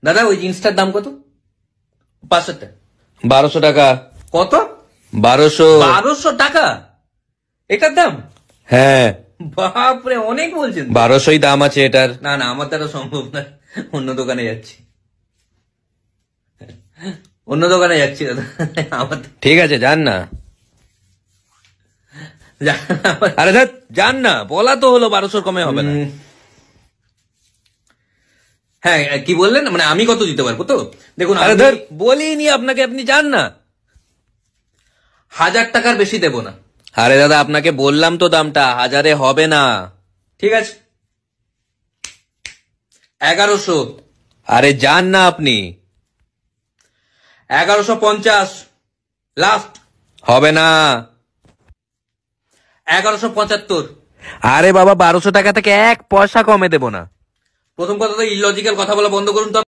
দাদা ওই জিন্সটার দাম কত? 500 টাকা। 1200 টাকা। কত? 1200। 1200 টাকা এটার দাম? হ্যাঁ বাপরে, অনেক বলছেন। 1200ই দাম আছে এটার। না না, আমার দ্বারা সম্ভব না, অন্য দোকানে যাচ্ছি, অন্য দোকানে যাচ্ছি দাদা। আমার ঠিক আছে যান না। আরে ধ্যাৎ, যান না, বলা তো হলো 1200 কমে হবে না। হ্যাঁ কি বললেন, মানে আমি কত দিতে পারবো? তো দেখুন, আরে ধর বলিনি আপনাকে, আপনি যান না। 1000 টাকার বেশি দেবো না। আরে দাদা আপনাকে বললাম তো দামটা, 1000-এ হবে না। ঠিক আছে 1100। আরে যান না আপনি। 1150 লাস্ট। হবে না। 1175। আরে বাবা 1200 টাকা থেকে 1 পয়সা কমে দেব না। প্রথম কথা তো ইলজিক্যাল কথা বলা বন্ধ করুন তো।